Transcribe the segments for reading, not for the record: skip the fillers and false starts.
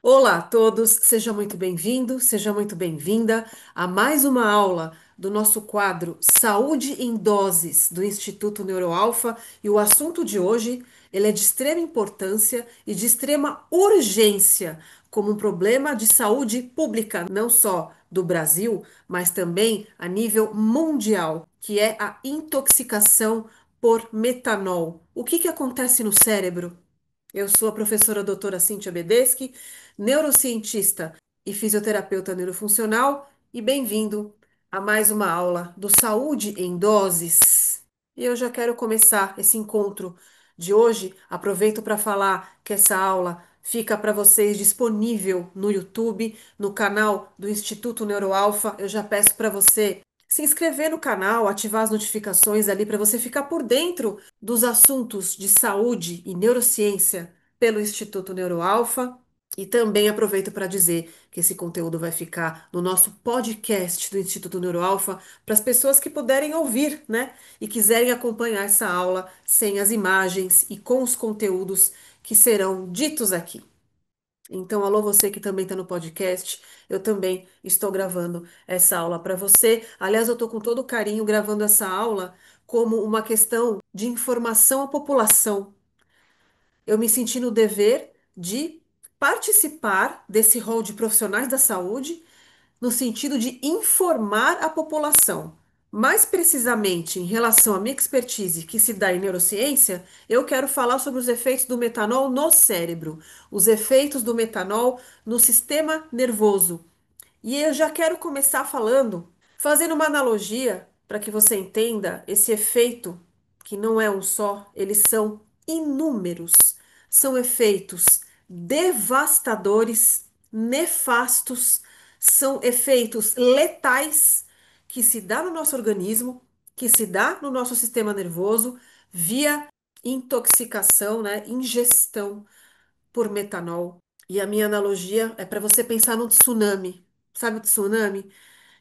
Olá a todos, seja muito bem-vindo, seja muito bem-vinda a mais uma aula do nosso quadro Saúde em Doses do Instituto Neuroalfa e o assunto de hoje, ele é de extrema importância e de extrema urgência como um problema de saúde pública, não só do Brasil, mas também a nível mundial, que é a intoxicação por metanol. O que acontece no cérebro? Eu sou a professora doutora Cíntia Bedeschi, neurocientista e fisioterapeuta neurofuncional, e bem-vindo a mais uma aula do Saúde em Doses. E eu já quero começar esse encontro de hoje. Aproveito para falar que essa aula fica para vocês disponível no YouTube, no canal do Instituto Neuroalfa. Eu já peço para você se inscrever no canal, ativar as notificações ali para você ficar por dentro dos assuntos de saúde e neurociência pelo Instituto Neuroalfa. E também aproveito para dizer que esse conteúdo vai ficar no nosso podcast do Instituto Neuroalfa para as pessoas que puderem ouvir, né? E quiserem acompanhar essa aula sem as imagens e com os conteúdos que serão ditos aqui. Então, alô, você que também está no podcast, eu também estou gravando essa aula para você. Aliás, eu estou com todo carinho gravando essa aula como uma questão de informação à população. Eu me senti no dever de participar desse rol de profissionais da saúde no sentido de informar a população. Mais precisamente, em relação à minha expertise que se dá em neurociência, eu quero falar sobre os efeitos do metanol no cérebro, os efeitos do metanol no sistema nervoso. E eu já quero começar falando, fazendo uma analogia para que você entenda esse efeito, que não é um só, eles são inúmeros. São efeitos devastadores, nefastos, são efeitos letais que se dá no nosso organismo, que se dá no nosso sistema nervoso via intoxicação, né, ingestão por metanol. E a minha analogia é para você pensar num tsunami. Sabe o tsunami?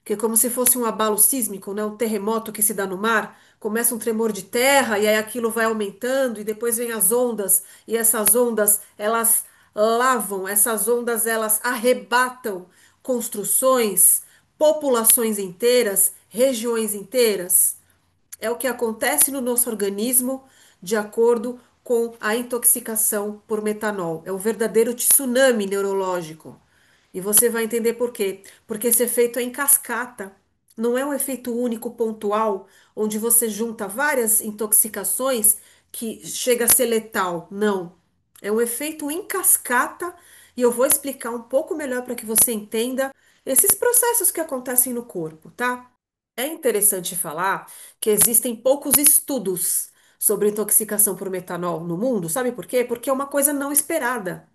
Que é como se fosse um abalo sísmico, né? Um terremoto que se dá no mar. Começa um tremor de terra e aí aquilo vai aumentando e depois vem as ondas e essas ondas elas lavam, essas ondas elas arrebatam construções, populações inteiras, regiões inteiras. É o que acontece no nosso organismo de acordo com a intoxicação por metanol. É um verdadeiro tsunami neurológico. E você vai entender por quê. Porque esse efeito é em cascata. Não é um efeito único, pontual, onde você junta várias intoxicações que chega a ser letal. Não. É um efeito em cascata e eu vou explicar um pouco melhor para que você entenda esses processos que acontecem no corpo, tá? É interessante falar que existem poucos estudos sobre intoxicação por metanol no mundo. Sabe por quê? Porque é uma coisa não esperada.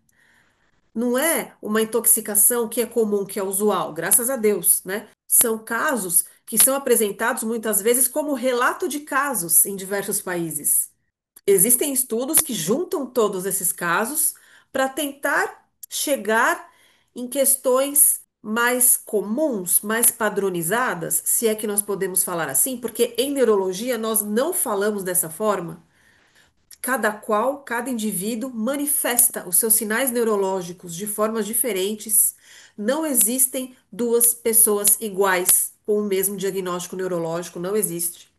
Não é uma intoxicação que é comum, que é usual, graças a Deus, né? São casos que são apresentados muitas vezes como relato de casos em diversos países. Existem estudos que juntam todos esses casos para tentar chegar em questões mais comuns, mais padronizadas, se é que nós podemos falar assim, porque em neurologia nós não falamos dessa forma. Cada qual, cada indivíduo manifesta os seus sinais neurológicos de formas diferentes. Não existem duas pessoas iguais com o mesmo diagnóstico neurológico, não existe.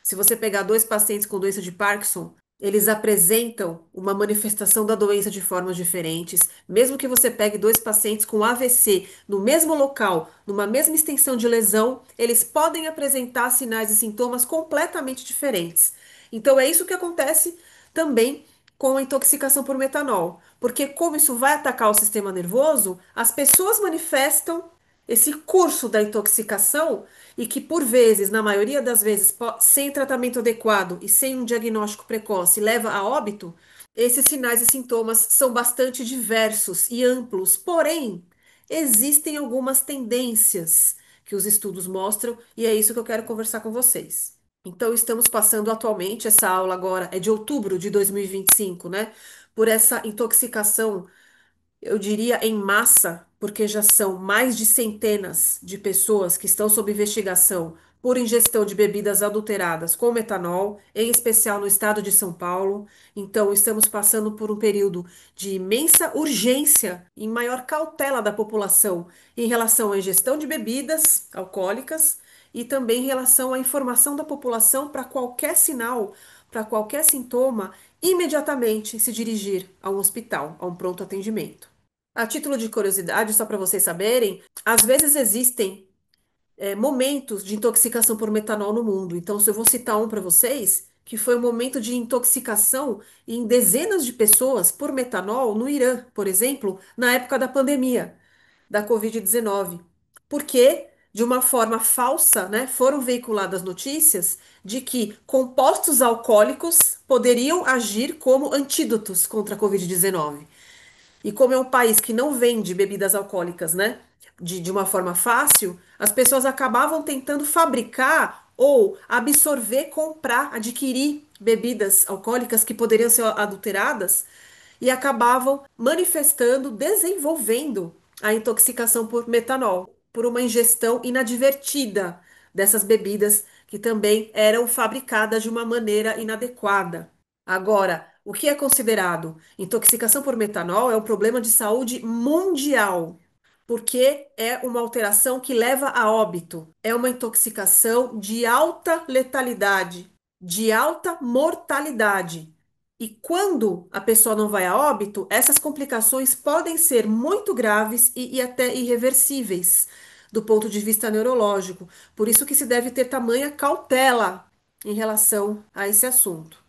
Se você pegar dois pacientes com doença de Parkinson, eles apresentam uma manifestação da doença de formas diferentes. Mesmo que você pegue dois pacientes com AVC no mesmo local, numa mesma extensão de lesão, eles podem apresentar sinais e sintomas completamente diferentes. Então é isso que acontece também com a intoxicação por metanol, porque como isso vai atacar o sistema nervoso, as pessoas manifestam esse curso da intoxicação e que, por vezes, na maioria das vezes, sem tratamento adequado e sem um diagnóstico precoce, leva a óbito, esses sinais e sintomas são bastante diversos e amplos. Porém, existem algumas tendências que os estudos mostram e é isso que eu quero conversar com vocês. Então, estamos passando atualmente, essa aula agora é de outubro de 2025, né? Por essa intoxicação, eu diria em massa, porque já são mais de centenas de pessoas que estão sob investigação por ingestão de bebidas adulteradas com metanol, em especial no estado de São Paulo. Então, estamos passando por um período de imensa urgência e maior cautela da população em relação à ingestão de bebidas alcoólicas e também em relação à informação da população para qualquer sinal, para qualquer sintoma, imediatamente se dirigir a um hospital, a um pronto atendimento. A título de curiosidade, só para vocês saberem, às vezes existem momentos de intoxicação por metanol no mundo. Então, se eu vou citar um para vocês, que foi um momento de intoxicação em dezenas de pessoas por metanol no Irã, por exemplo, na época da pandemia da Covid-19. Porque, de uma forma falsa, né, foram veiculadas notícias de que compostos alcoólicos poderiam agir como antídotos contra a Covid-19. E como é um país que não vende bebidas alcoólicas, né, de uma forma fácil, as pessoas acabavam tentando fabricar ou absorver, comprar, adquirir bebidas alcoólicas que poderiam ser adulteradas e acabavam manifestando, desenvolvendo a intoxicação por metanol, por uma ingestão inadvertida dessas bebidas que também eram fabricadas de uma maneira inadequada. Agora, o que é considerado intoxicação por metanol é um problema de saúde mundial, porque é uma alteração que leva a óbito, é uma intoxicação de alta letalidade, de alta mortalidade. E quando a pessoa não vai a óbito, essas complicações podem ser muito graves e até irreversíveis do ponto de vista neurológico. Por isso que se deve ter tamanha cautela em relação a esse assunto.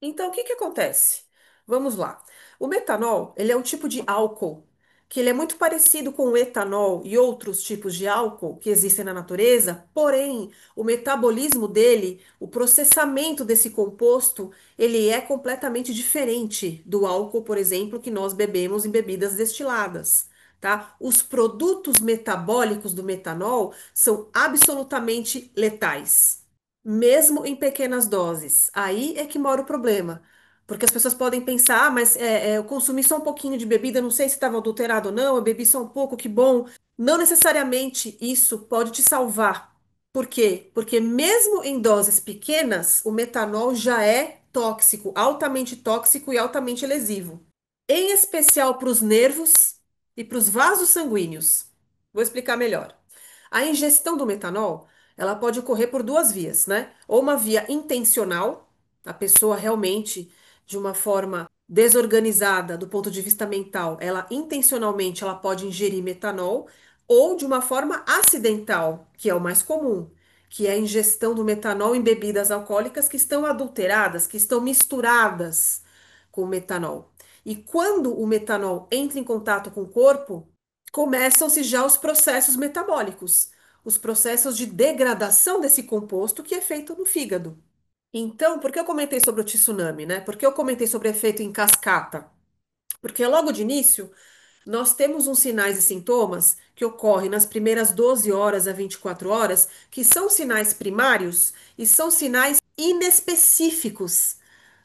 Então, o que que acontece? Vamos lá. O metanol, ele é um tipo de álcool que ele é muito parecido com o etanol e outros tipos de álcool que existem na natureza, porém, o metabolismo dele, o processamento desse composto, ele é completamente diferente do álcool, por exemplo, que nós bebemos em bebidas destiladas, tá? Os produtos metabólicos do metanol são absolutamente letais mesmo em pequenas doses. Aí é que mora o problema. Porque as pessoas podem pensar, ah, mas eu consumi só um pouquinho de bebida, não sei se estava adulterado ou não, eu bebi só um pouco, que bom. Não necessariamente isso pode te salvar. Por quê? Porque mesmo em doses pequenas, o metanol já é tóxico, altamente tóxico e altamente lesivo. Em especial para os nervos e para os vasos sanguíneos. Vou explicar melhor. A ingestão do metanol, ela pode ocorrer por duas vias, né? Ou uma via intencional, a pessoa realmente, de uma forma desorganizada do ponto de vista mental, ela intencionalmente ela pode ingerir metanol, ou de uma forma acidental, que é o mais comum, que é a ingestão do metanol em bebidas alcoólicas que estão adulteradas, que estão misturadas com o metanol. E quando o metanol entra em contato com o corpo, começam-se já os processos metabólicos, os processos de degradação desse composto que é feito no fígado. Então, por que eu comentei sobre o tsunami, né? Por que eu comentei sobre efeito em cascata? Porque logo de início, nós temos uns sinais e sintomas que ocorrem nas primeiras 12 horas a 24 horas, que são sinais primários e são sinais inespecíficos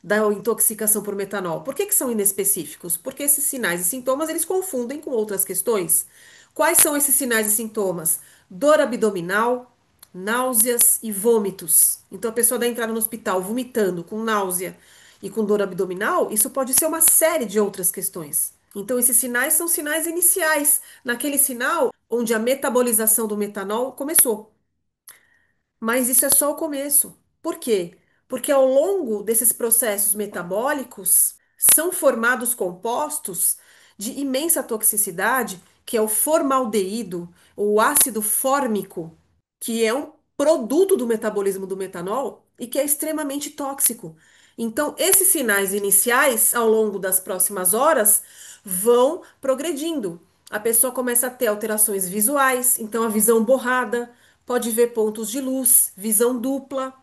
da intoxicação por metanol. Por que que são inespecíficos? Porque esses sinais e sintomas eles confundem com outras questões. Quais são esses sinais e sintomas? Dor abdominal, náuseas e vômitos. Então a pessoa dá entrada no hospital vomitando, com náusea e com dor abdominal, isso pode ser uma série de outras questões. Então esses sinais são sinais iniciais, naquele sinal onde a metabolização do metanol começou. Mas isso é só o começo. Por quê? Porque ao longo desses processos metabólicos são formados compostos de imensa toxicidade, que é o formaldeído, o ácido fórmico, que é um produto do metabolismo do metanol e que é extremamente tóxico. Então, esses sinais iniciais, ao longo das próximas horas, vão progredindo. A pessoa começa a ter alterações visuais, então a visão borrada, pode ver pontos de luz, visão dupla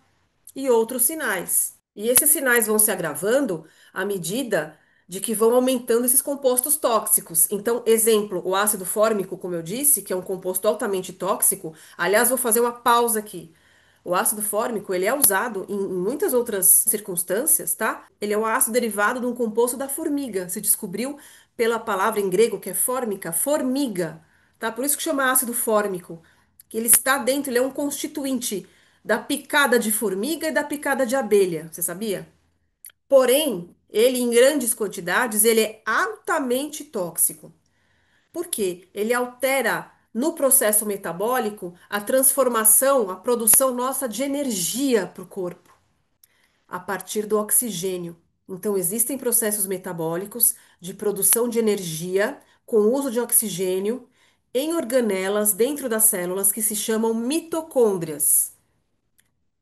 e outros sinais. E esses sinais vão se agravando à medida de que vão aumentando esses compostos tóxicos. Então, exemplo, o ácido fórmico, como eu disse, que é um composto altamente tóxico. Aliás, vou fazer uma pausa aqui. O ácido fórmico, ele é usado em muitas outras circunstâncias, tá? Ele é um ácido derivado de um composto da formiga. Se descobriu pela palavra em grego que é fórmica, formiga, tá? Por isso que chama ácido fórmico. Que ele está dentro, ele é um constituinte. da picada de formiga e da picada de abelha, você sabia? Porém, ele em grandes quantidades, ele é altamente tóxico. Por quê? Ele altera no processo metabólico a transformação, a produção nossa de energia para o corpo, a partir do oxigênio. Então, existem processos metabólicos de produção de energia com o uso de oxigênio em organelas dentro das células que se chamam mitocôndrias.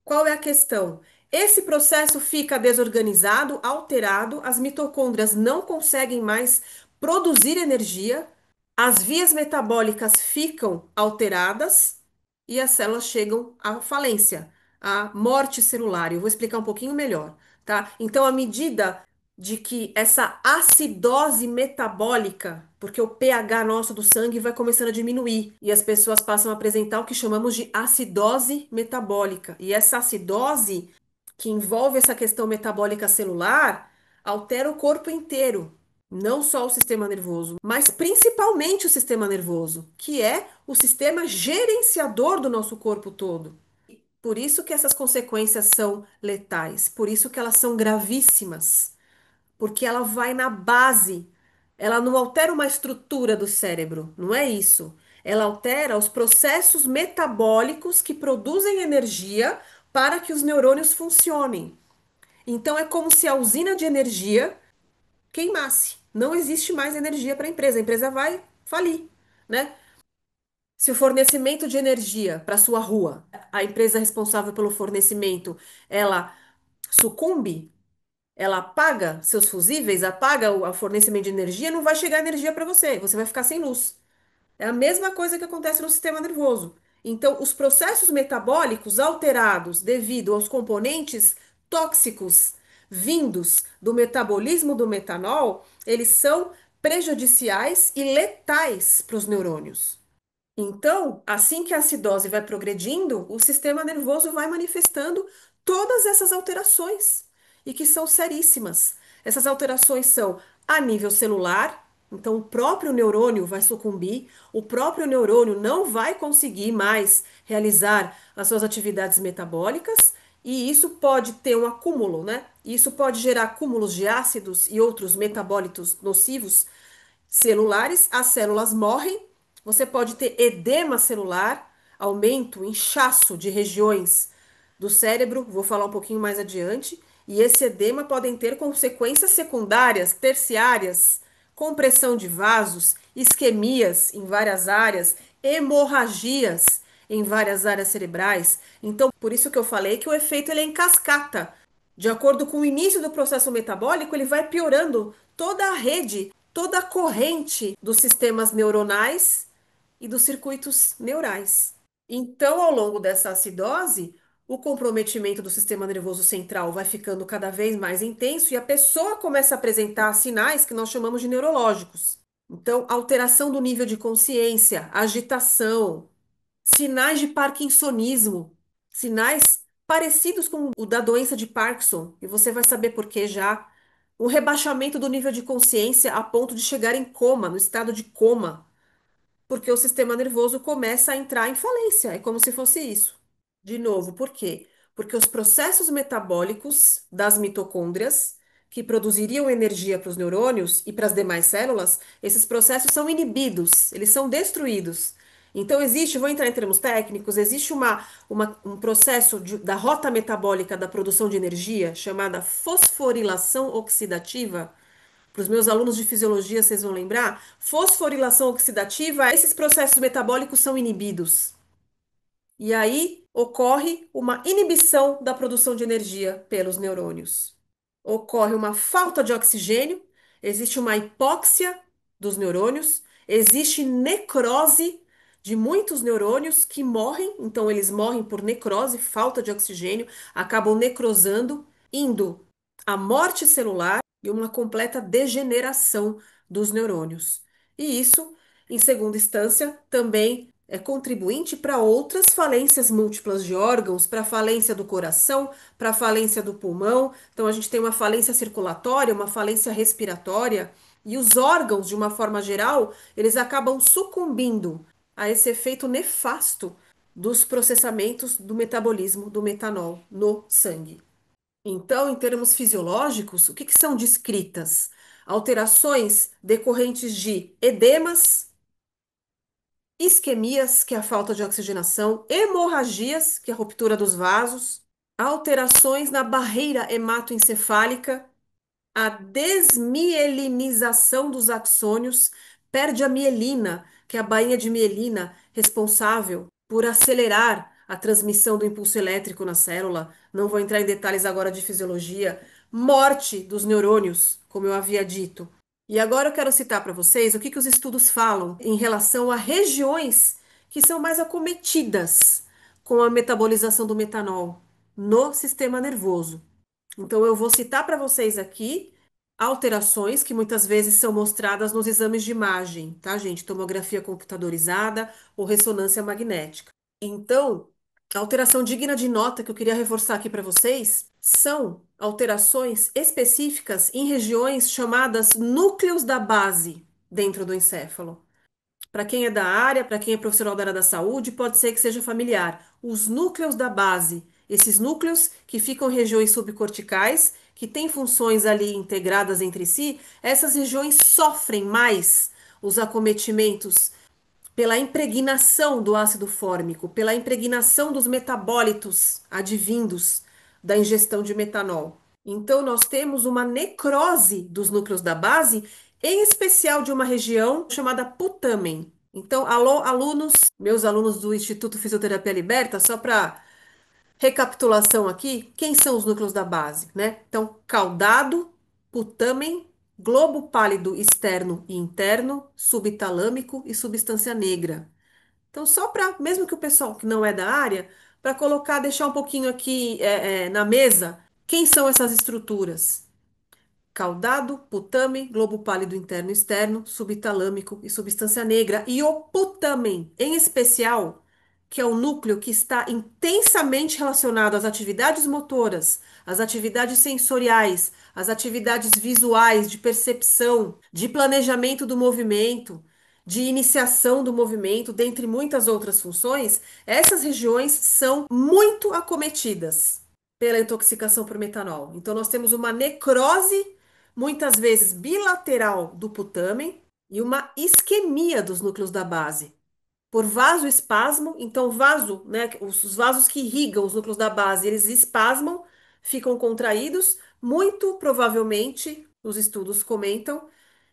Qual é a questão? Esse processo fica desorganizado, alterado, as mitocôndrias não conseguem mais produzir energia, as vias metabólicas ficam alteradas e as células chegam à falência, à morte celular. Eu vou explicar um pouquinho melhor, tá? Então, à medida de que essa acidose metabólica, porque o pH nosso do sangue vai começando a diminuir e as pessoas passam a apresentar o que chamamos de acidose metabólica. E essa acidose, que envolve essa questão metabólica celular, altera o corpo inteiro. Não só o sistema nervoso, mas principalmente o sistema nervoso, que é o sistema gerenciador do nosso corpo todo. Por isso que essas consequências são letais, por isso que elas são gravíssimas, porque ela vai na base. Ela não altera uma estrutura do cérebro, não é isso. Ela altera os processos metabólicos que produzem energia para que os neurônios funcionem. Então é como se a usina de energia queimasse. Não existe mais energia para a empresa vai falir, né? Se o fornecimento de energia para sua rua, a empresa responsável pelo fornecimento, ela sucumbe, ela apaga seus fusíveis, apaga o fornecimento de energia, não vai chegar energia para você, você vai ficar sem luz. É a mesma coisa que acontece no sistema nervoso. Então, os processos metabólicos alterados devido aos componentes tóxicos vindos do metabolismo do metanol, eles são prejudiciais e letais para os neurônios. Então, assim que a acidose vai progredindo, o sistema nervoso vai manifestando todas essas alterações e que são seríssimas. Essas alterações são a nível celular, então o próprio neurônio vai sucumbir, o próprio neurônio não vai conseguir mais realizar as suas atividades metabólicas, e isso pode ter um acúmulo, né? Isso pode gerar acúmulos de ácidos e outros metabólitos nocivos celulares, as células morrem, você pode ter edema celular, aumento, inchaço de regiões do cérebro, vou falar um pouquinho mais adiante, e esse edema podem ter consequências secundárias, terciárias, compressão de vasos, isquemias em várias áreas, hemorragias em várias áreas cerebrais. Então, por isso que eu falei que o efeito ele é em cascata. De acordo com o início do processo metabólico, ele vai piorando toda a rede, toda a corrente dos sistemas neuronais e dos circuitos neurais. Então, ao longo dessa acidose, o comprometimento do sistema nervoso central vai ficando cada vez mais intenso e a pessoa começa a apresentar sinais que nós chamamos de neurológicos. Então, alteração do nível de consciência, agitação, sinais de parkinsonismo, sinais parecidos com o da doença de Parkinson, e você vai saber por que já. Um rebaixamento do nível de consciência a ponto de chegar em coma, no estado de coma, porque o sistema nervoso começa a entrar em falência. É como se fosse isso. De novo, por quê? Porque os processos metabólicos das mitocôndrias, que produziriam energia para os neurônios e para as demais células, esses processos são inibidos, eles são destruídos. Então, existe, vou entrar em termos técnicos, existe um processo da rota metabólica da produção de energia chamada fosforilação oxidativa. Para os meus alunos de fisiologia, vocês vão lembrar, fosforilação oxidativa, esses processos metabólicos são inibidos. E aí ocorre uma inibição da produção de energia pelos neurônios. Ocorre uma falta de oxigênio, existe uma hipóxia dos neurônios, existe necrose de muitos neurônios que morrem, então eles morrem por necrose, falta de oxigênio, acabam necrosando, indo à morte celular e uma completa degeneração dos neurônios. E isso, em segunda instância, também é contribuinte para outras falências múltiplas de órgãos, para a falência do coração, para a falência do pulmão. Então, a gente tem uma falência circulatória, uma falência respiratória, e os órgãos, de uma forma geral, eles acabam sucumbindo a esse efeito nefasto dos processamentos do metabolismo do metanol no sangue. Então, em termos fisiológicos, o que que são descritas? Alterações decorrentes de edemas, isquemias, que é a falta de oxigenação, hemorragias, que é a ruptura dos vasos, alterações na barreira hematoencefálica, a desmielinização dos axônios, perde a mielina, que é a bainha de mielina responsável por acelerar a transmissão do impulso elétrico na célula. Não vou entrar em detalhes agora de fisiologia. Morte dos neurônios, como eu havia dito. E agora eu quero citar para vocês o que que os estudos falam em relação a regiões que são mais acometidas com a metabolização do metanol no sistema nervoso. Então, eu vou citar para vocês aqui alterações que muitas vezes são mostradas nos exames de imagem, tá, gente? Tomografia computadorizada ou ressonância magnética. Então, a alteração digna de nota que eu queria reforçar aqui para vocês são alterações específicas em regiões chamadas núcleos da base dentro do encéfalo. Para quem é da área, para quem é profissional da área da saúde, pode ser que seja familiar. Os núcleos da base, esses núcleos que ficam em regiões subcorticais, que têm funções ali integradas entre si, essas regiões sofrem mais os acometimentos pela impregnação do ácido fórmico, pela impregnação dos metabólitos advindos da ingestão de metanol. Então, nós temos uma necrose dos núcleos da base, em especial de uma região chamada putamen. Então, alô, alunos, meus alunos do Instituto Fisioterapia Liberta, só para recapitulação aqui, quem são os núcleos da base, né? Então, caudado, putamen, globo pálido externo e interno, subtalâmico e substância negra. Então, só para, mesmo que o pessoal que não é da área, para colocar, deixar um pouquinho aqui na mesa, quem são essas estruturas? Caudado, putamen, globo pálido interno e externo, subtalâmico e substância negra. E o putamen, em especial, que é o núcleo que está intensamente relacionado às atividades motoras, às atividades sensoriais, às atividades visuais, de percepção, de planejamento do movimento, de iniciação do movimento, dentre muitas outras funções, essas regiões são muito acometidas pela intoxicação por metanol. Então, nós temos uma necrose, muitas vezes bilateral, do putamen e uma isquemia dos núcleos da base. Por vasoespasmo, então vaso, né, os vasos que irrigam os núcleos da base, eles espasmam, ficam contraídos, muito provavelmente, os estudos comentam,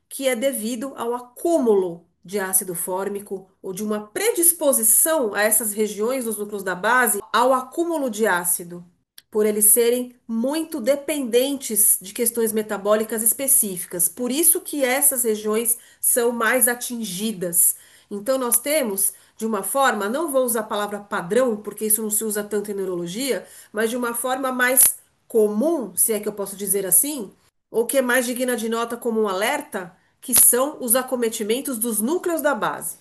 que é devido ao acúmulo de ácido fórmico ou de uma predisposição a essas regiões dos núcleos da base ao acúmulo de ácido, por eles serem muito dependentes de questões metabólicas específicas. Por isso que essas regiões são mais atingidas. Então nós temos, de uma forma, não vou usar a palavra padrão, porque isso não se usa tanto em neurologia, mas de uma forma mais comum, se é que eu posso dizer assim, ou que é mais digna de nota como um alerta, que são os acometimentos dos núcleos da base.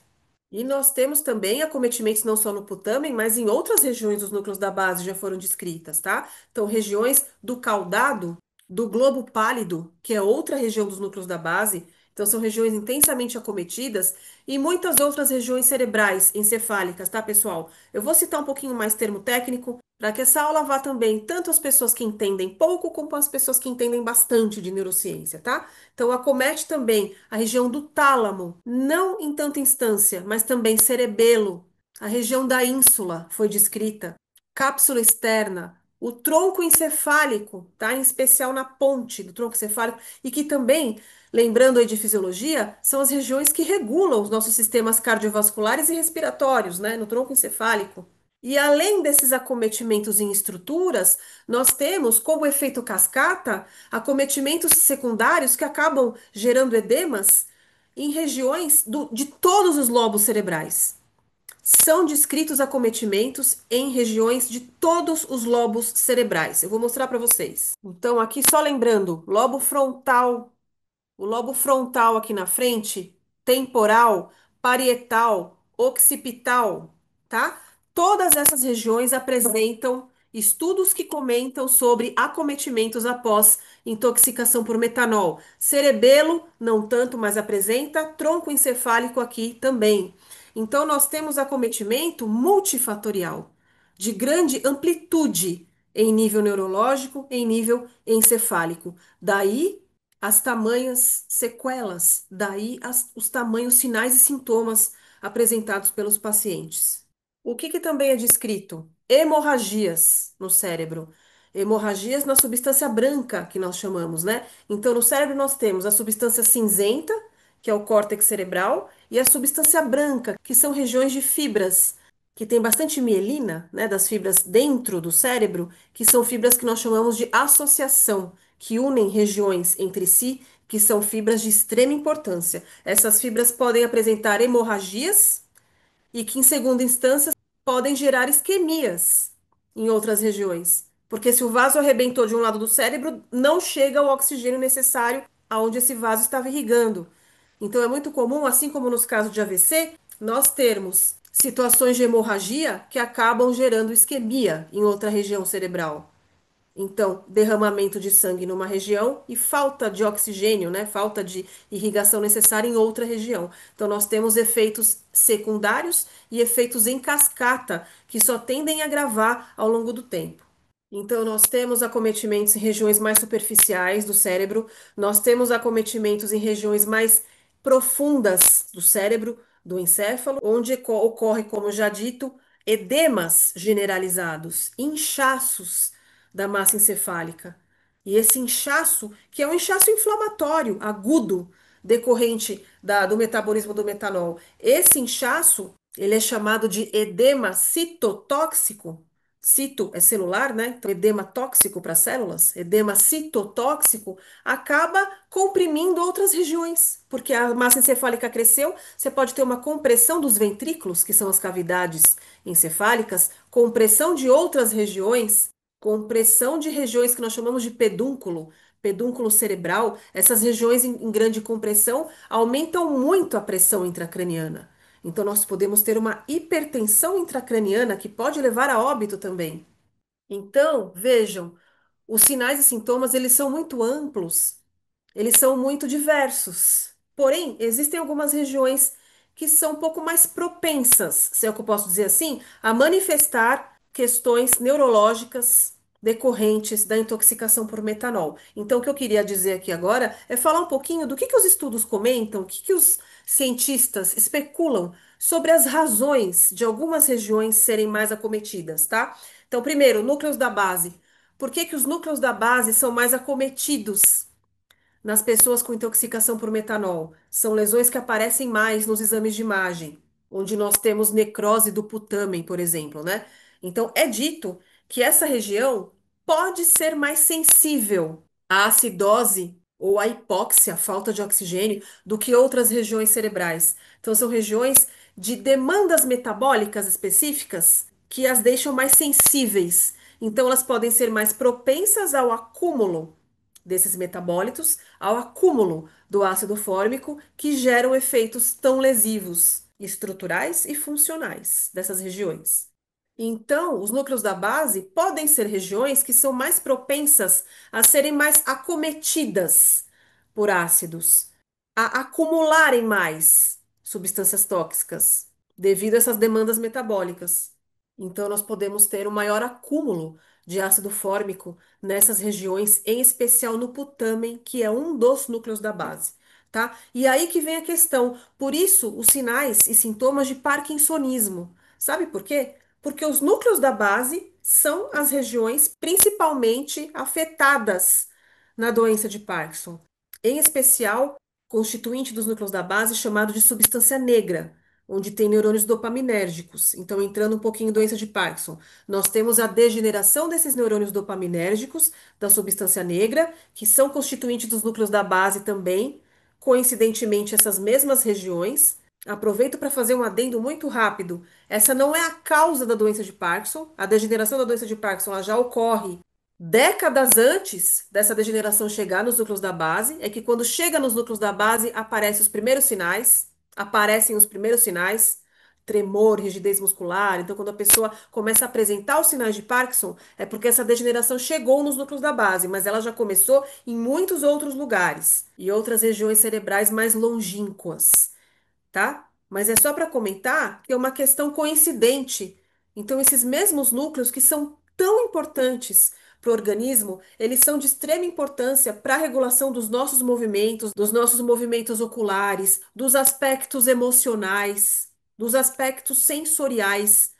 E nós temos também acometimentos não só no putamen, mas em outras regiões dos núcleos da base já foram descritas, tá? Então, regiões do caudado, do globo pálido, que é outra região dos núcleos da base. Então, são regiões intensamente acometidas e muitas outras regiões cerebrais, encefálicas, tá, pessoal? Eu vou citar um pouquinho mais termo técnico para que essa aula vá também tanto às pessoas que entendem pouco como às pessoas que entendem bastante de neurociência, tá? Então, acomete também a região do tálamo, não em tanta instância, mas também cerebelo. A região da ínsula foi descrita, cápsula externa, o tronco encefálico, tá? Em especial na ponte do tronco encefálico, e que também, lembrando aí de fisiologia, são as regiões que regulam os nossos sistemas cardiovasculares e respiratórios, né? No tronco encefálico. E além desses acometimentos em estruturas, nós temos, como efeito cascata, acometimentos secundários que acabam gerando edemas em regiões de todos os lobos cerebrais. São descritos acometimentos em regiões de todos os lobos cerebrais. Eu vou mostrar para vocês. Então, aqui só lembrando, lobo frontal, o lobo frontal aqui na frente, temporal, parietal, occipital, tá? Todas essas regiões apresentam estudos que comentam sobre acometimentos após intoxicação por metanol. Cerebelo, não tanto, mas apresenta. Tronco encefálico aqui também. Então, nós temos acometimento multifatorial, de grande amplitude em nível neurológico, em nível encefálico. Daí as tamanhas sequelas, daí os tamanhos sinais e sintomas apresentados pelos pacientes. O que que também é descrito? Hemorragias no cérebro. Hemorragias na substância branca, que nós chamamos, né? Então, no cérebro nós temos a substância cinzenta, que é o córtex cerebral, e a substância branca, que são regiões de fibras, que tem bastante mielina, né, das fibras dentro do cérebro, que são fibras que nós chamamos de associação, que unem regiões entre si, que são fibras de extrema importância. Essas fibras podem apresentar hemorragias e que, em segunda instância, podem gerar isquemias em outras regiões. Porque se o vaso arrebentou de um lado do cérebro, não chega o oxigênio necessário aonde esse vaso estava irrigando. Então é muito comum, assim como nos casos de AVC, nós termos situações de hemorragia que acabam gerando isquemia em outra região cerebral. Então, derramamento de sangue numa região e falta de oxigênio, né? Falta de irrigação necessária em outra região. Então, nós temos efeitos secundários e efeitos em cascata que só tendem a agravar ao longo do tempo. Então, nós temos acometimentos em regiões mais superficiais do cérebro, nós temos acometimentos em regiões mais profundas do cérebro, do encéfalo, onde ocorre, como já dito, edemas generalizados, inchaços da massa encefálica. E esse inchaço, que é um inchaço inflamatório agudo, decorrente do metabolismo do metanol, esse inchaço, ele é chamado de edema citotóxico. Cito é celular, né? Então, edema tóxico para células, edema citotóxico, acaba comprimindo outras regiões, porque a massa encefálica cresceu, você pode ter uma compressão dos ventrículos, que são as cavidades encefálicas, compressão de outras regiões, compressão de regiões que nós chamamos de pedúnculo, pedúnculo cerebral. Essas regiões em grande compressão aumentam muito a pressão intracraniana. Então, nós podemos ter uma hipertensão intracraniana que pode levar a óbito também. Então, vejam, os sinais e sintomas, eles são muito amplos, eles são muito diversos. Porém, existem algumas regiões que são um pouco mais propensas, se é o que eu posso dizer assim, a manifestar questões neurológicas decorrentes da intoxicação por metanol. Então, o que eu queria dizer aqui agora é falar um pouquinho do que os estudos comentam, o que os cientistas especulam sobre as razões de algumas regiões serem mais acometidas, tá? Então, primeiro, núcleos da base. Por que que os núcleos da base são mais acometidos nas pessoas com intoxicação por metanol? São lesões que aparecem mais nos exames de imagem, onde nós temos necrose do putâmen, por exemplo, né? Então, é dito que essa região pode ser mais sensível à acidose ou à hipóxia, falta de oxigênio, do que outras regiões cerebrais. Então, são regiões de demandas metabólicas específicas que as deixam mais sensíveis. Então, elas podem ser mais propensas ao acúmulo desses metabólitos, ao acúmulo do ácido fórmico, que geram efeitos tão lesivos, estruturais e funcionais dessas regiões. Então, os núcleos da base podem ser regiões que são mais propensas a serem mais acometidas por ácidos, a acumularem mais substâncias tóxicas devido a essas demandas metabólicas. Então, nós podemos ter um maior acúmulo de ácido fórmico nessas regiões, em especial no putâmen, que é um dos núcleos da base, tá? E aí que vem a questão. Por isso, os sinais e sintomas de parkinsonismo. Sabe por quê? Porque os núcleos da base são as regiões principalmente afetadas na doença de Parkinson. Em especial, constituinte dos núcleos da base chamado de substância negra, onde tem neurônios dopaminérgicos. Então, entrando um pouquinho em doença de Parkinson, nós temos a degeneração desses neurônios dopaminérgicos da substância negra, que são constituintes dos núcleos da base também, coincidentemente essas mesmas regiões. Aproveito para fazer um adendo muito rápido. Essa não é a causa da doença de Parkinson. A degeneração da doença de Parkinson ela já ocorre décadas antes dessa degeneração chegar nos núcleos da base. É que quando chega nos núcleos da base, aparecem os primeiros sinais, tremor, rigidez muscular. Então, quando a pessoa começa a apresentar os sinais de Parkinson, é porque essa degeneração chegou nos núcleos da base, mas ela já começou em muitos outros lugares e outras regiões cerebrais mais longínquas, tá? Mas é só para comentar que é uma questão coincidente. Então, esses mesmos núcleos que são tão importantes para o organismo, eles são de extrema importância para a regulação dos nossos movimentos oculares, dos aspectos emocionais, dos aspectos sensoriais.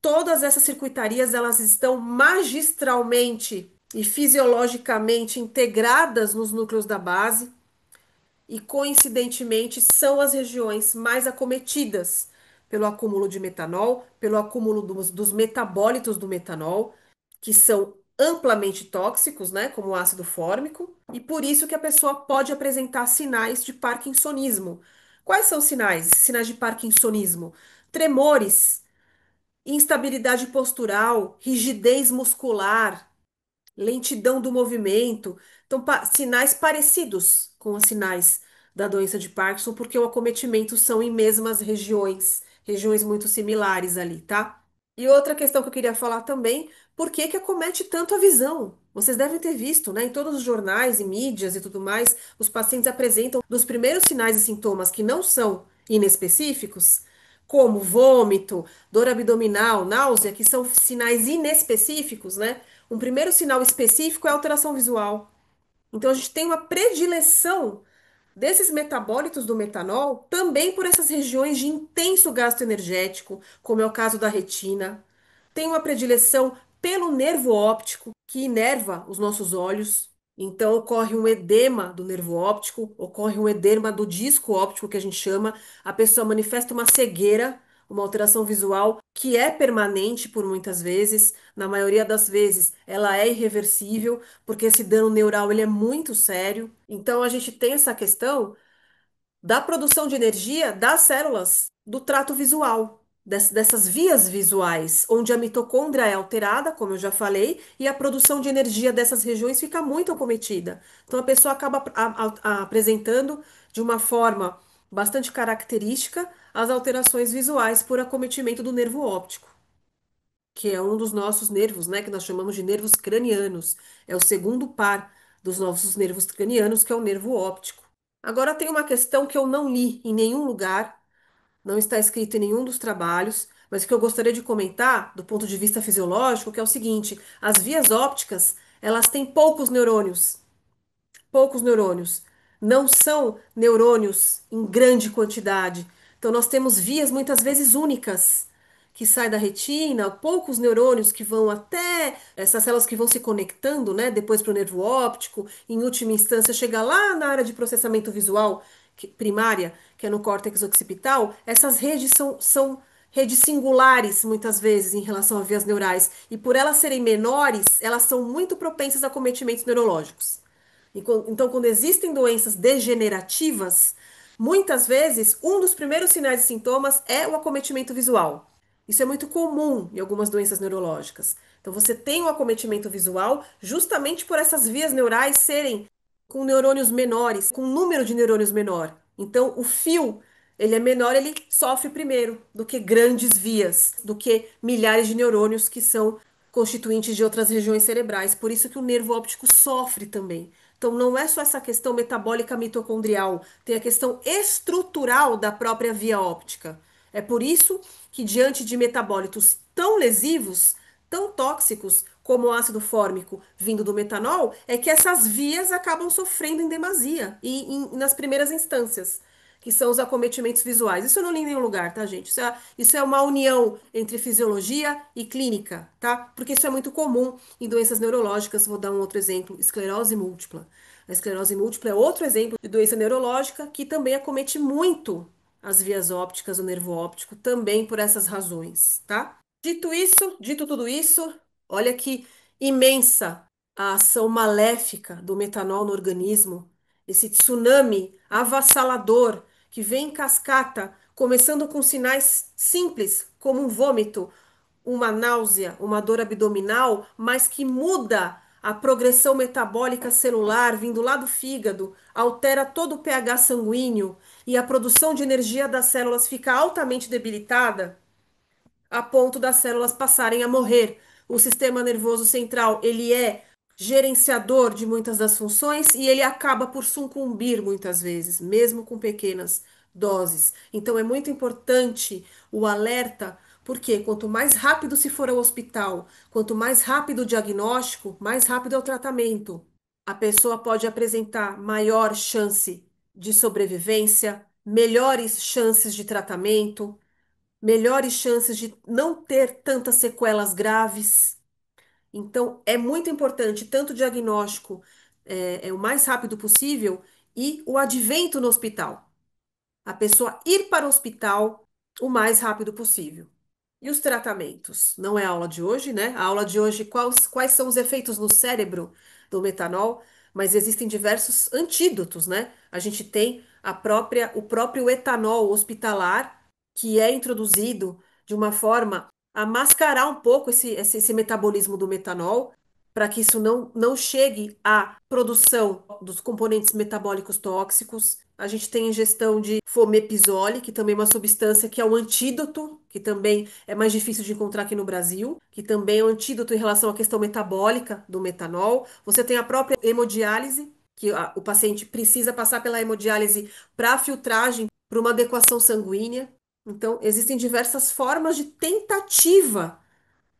Todas essas circuitarias, elas estão magistralmente e fisiologicamente integradas nos núcleos da base e, coincidentemente, são as regiões mais acometidas pelo acúmulo de metanol, pelo acúmulo dos metabólitos do metanol, que são amplamente tóxicos, né, como o ácido fórmico, e por isso que a pessoa pode apresentar sinais de parkinsonismo. Quais são os sinais? Sinais de parkinsonismo? Tremores, instabilidade postural, rigidez muscular, lentidão do movimento. Então, sinais parecidos com os sinais da doença de Parkinson, porque o acometimento são em mesmas regiões, regiões muito similares ali, tá? E outra questão que eu queria falar também, por que que acomete tanto a visão? Vocês devem ter visto, né, em todos os jornais e mídias e tudo mais, os pacientes apresentam dos primeiros sinais e sintomas que não são inespecíficos, como vômito, dor abdominal, náusea, que são sinais inespecíficos, né? Um primeiro sinal específico é alteração visual. Então a gente tem uma predileção desses metabólitos do metanol também por essas regiões de intenso gasto energético, como é o caso da retina. Tem uma predileção pelo nervo óptico, que inerva os nossos olhos. Então ocorre um edema do nervo óptico, ocorre um edema do disco óptico que a gente chama. A pessoa manifesta uma cegueira, uma alteração visual que é permanente por muitas vezes. Na maioria das vezes, ela é irreversível, porque esse dano neural ele é muito sério. Então a gente tem essa questão da produção de energia das células do trato visual, dessas vias visuais, onde a mitocôndria é alterada, como eu já falei, e a produção de energia dessas regiões fica muito acometida. Então a pessoa acaba apresentando de uma forma bastante característica as alterações visuais por acometimento do nervo óptico, que é um dos nossos nervos, né, que nós chamamos de nervos cranianos. É o segundo par dos nossos nervos cranianos, que é o nervo óptico. Agora tem uma questão que eu não li em nenhum lugar, não está escrito em nenhum dos trabalhos, mas que eu gostaria de comentar do ponto de vista fisiológico, que é o seguinte: as vias ópticas, elas têm poucos neurônios. Não são neurônios em grande quantidade. Então, nós temos vias muitas vezes únicas que saem da retina, poucos neurônios que vão até essas células que vão se conectando, né, depois para o nervo óptico, em última instância, chegar lá na área de processamento visual primária, que é no córtex occipital. Essas redes são redes singulares, muitas vezes, em relação a vias neurais. E por elas serem menores, elas são muito propensas a cometimentos neurológicos. Então, quando existem doenças degenerativas, muitas vezes um dos primeiros sinais e sintomas é o acometimento visual. Isso é muito comum em algumas doenças neurológicas. Então, você tem o acometimento visual justamente por essas vias neurais serem com neurônios menores, com um número de neurônios menor. Então, o fio, ele é menor, ele sofre primeiro do que grandes vias, do que milhares de neurônios que são constituintes de outras regiões cerebrais. Por isso que o nervo óptico sofre também. Então, não é só essa questão metabólica mitocondrial, tem a questão estrutural da própria via óptica. É por isso que, diante de metabólitos tão lesivos, tão tóxicos como o ácido fórmico vindo do metanol, é que essas vias acabam sofrendo em demasia e nas primeiras instâncias, que são os acometimentos visuais. Isso eu não li em nenhum lugar, tá, gente? Isso é uma união entre fisiologia e clínica, tá? Porque isso é muito comum em doenças neurológicas. Vou dar um outro exemplo: esclerose múltipla. A esclerose múltipla é outro exemplo de doença neurológica que também acomete muito as vias ópticas, o nervo óptico, também por essas razões, tá? Dito isso, dito tudo isso, olha que imensa a ação maléfica do metanol no organismo, esse tsunami avassalador que vem em cascata, começando com sinais simples, como um vômito, uma náusea, uma dor abdominal, mas que muda a progressão metabólica celular vindo lá do fígado, altera todo o pH sanguíneo e a produção de energia das células fica altamente debilitada a ponto das células passarem a morrer. O sistema nervoso central, ele é gerenciador de muitas das funções e ele acaba por sucumbir muitas vezes, mesmo com pequenas doses. Então é muito importante o alerta, porque quanto mais rápido se for ao hospital, quanto mais rápido o diagnóstico, mais rápido é o tratamento. A pessoa pode apresentar maior chance de sobrevivência, melhores chances de tratamento, melhores chances de não ter tantas sequelas graves. Então, é muito importante tanto o diagnóstico é o mais rápido possível e o advento no hospital. A pessoa ir para o hospital o mais rápido possível. E os tratamentos? Não é a aula de hoje, né? A aula de hoje, quais são os efeitos no cérebro do metanol, mas existem diversos antídotos, né? A gente tem o próprio etanol hospitalar, que é introduzido de uma forma a mascarar um pouco esse metabolismo do metanol, para que isso não chegue à produção dos componentes metabólicos tóxicos. A gente tem ingestão de fomepizole, que também é uma substância que é um antídoto, que também é mais difícil de encontrar aqui no Brasil, que também é um antídoto em relação à questão metabólica do metanol. Você tem a própria hemodiálise, que o paciente precisa passar pela hemodiálise para filtragem, para uma adequação sanguínea. Então, existem diversas formas de tentativa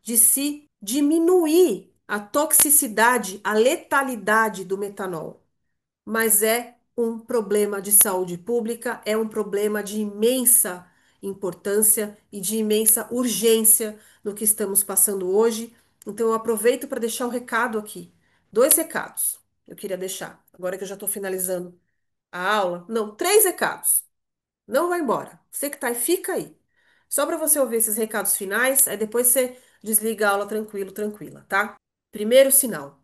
de se diminuir a toxicidade, a letalidade do metanol. Mas é um problema de saúde pública, é um problema de imensa importância e de imensa urgência no que estamos passando hoje. Então, eu aproveito para deixar um recado aqui. Dois recados eu queria deixar, agora que eu já estou finalizando a aula. Não, três recados. Não vai embora. Você que tá aí, fica aí. Só para você ouvir esses recados finais, aí depois você desliga a aula tranquilo, tranquila, tá? Primeiro sinal.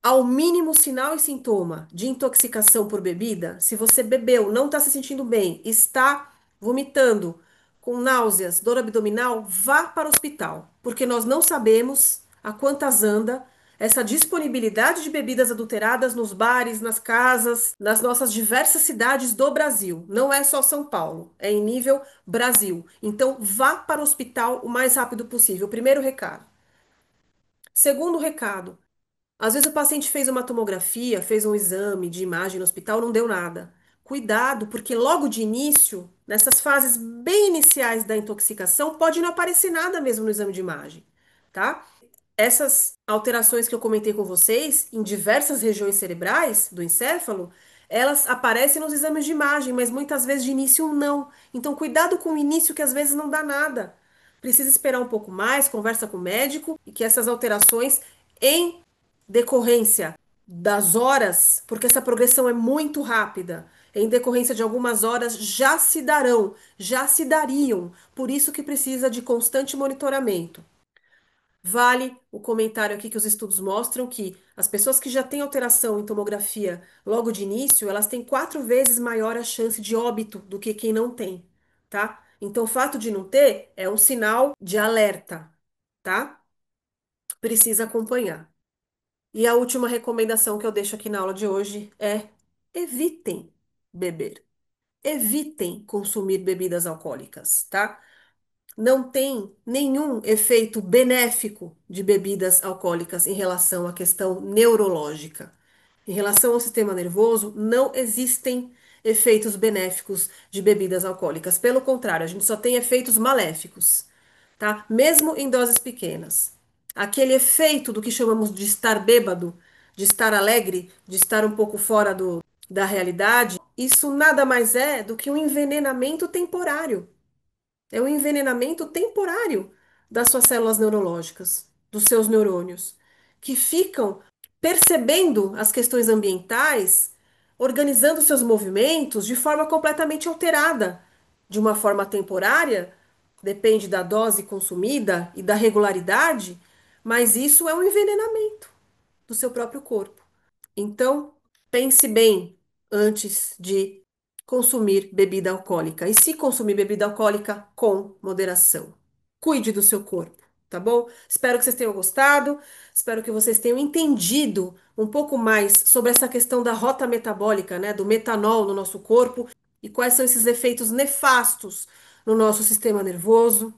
Ao mínimo sinal e sintoma de intoxicação por bebida, se você bebeu, não está se sentindo bem, está vomitando, com náuseas, dor abdominal, vá para o hospital, porque nós não sabemos a quantas anda essa disponibilidade de bebidas adulteradas nos bares, nas casas, nas nossas diversas cidades do Brasil. Não é só São Paulo, é em nível Brasil. Então, vá para o hospital o mais rápido possível. Primeiro recado. Segundo recado. Às vezes o paciente fez uma tomografia, fez um exame de imagem no hospital, não deu nada. Cuidado, porque logo de início, nessas fases bem iniciais da intoxicação, pode não aparecer nada mesmo no exame de imagem, tá? Essas alterações que eu comentei com vocês, em diversas regiões cerebrais do encéfalo, elas aparecem nos exames de imagem, mas muitas vezes de início não. Então, cuidado com o início, que às vezes não dá nada. Precisa esperar um pouco mais, conversa com o médico, e que essas alterações, em decorrência das horas, porque essa progressão é muito rápida, em decorrência de algumas horas, já se darão, já se dariam. Por isso que precisa de constante monitoramento. Vale o comentário aqui que os estudos mostram que as pessoas que já têm alteração em tomografia logo de início, elas têm 4 vezes maior a chance de óbito do que quem não tem, tá? Então, o fato de não ter é um sinal de alerta, tá? Precisa acompanhar. E a última recomendação que eu deixo aqui na aula de hoje é: evitem beber. Evitem consumir bebidas alcoólicas, tá? Não tem nenhum efeito benéfico de bebidas alcoólicas em relação à questão neurológica. Em relação ao sistema nervoso, não existem efeitos benéficos de bebidas alcoólicas. Pelo contrário, a gente só tem efeitos maléficos, tá? Mesmo em doses pequenas. Aquele efeito do que chamamos de estar bêbado, de estar alegre, de estar um pouco fora da realidade, isso nada mais é do que um envenenamento temporário. É um envenenamento temporário das suas células neurológicas, dos seus neurônios, que ficam percebendo as questões ambientais, organizando seus movimentos de forma completamente alterada, de uma forma temporária, depende da dose consumida e da regularidade, mas isso é um envenenamento do seu próprio corpo. Então, pense bem antes de consumir bebida alcoólica. E se consumir bebida alcoólica, com moderação. Cuide do seu corpo, tá bom? Espero que vocês tenham gostado. Espero que vocês tenham entendido um pouco mais sobre essa questão da rota metabólica, né, do metanol no nosso corpo e quais são esses efeitos nefastos no nosso sistema nervoso.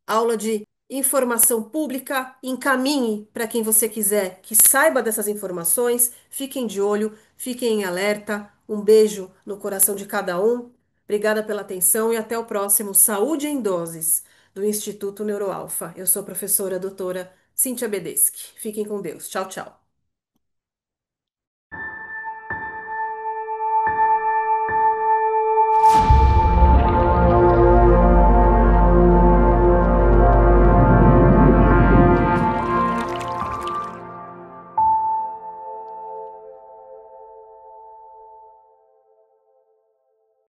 Aula de informação pública, encaminhe para quem você quiser que saiba dessas informações. Fiquem de olho, fiquem em alerta. Um beijo no coração de cada um. Obrigada pela atenção e até o próximo Saúde em Doses do Instituto Neuroalfa. Eu sou a professora doutora Cíntia Bedeschi. Fiquem com Deus. Tchau, tchau.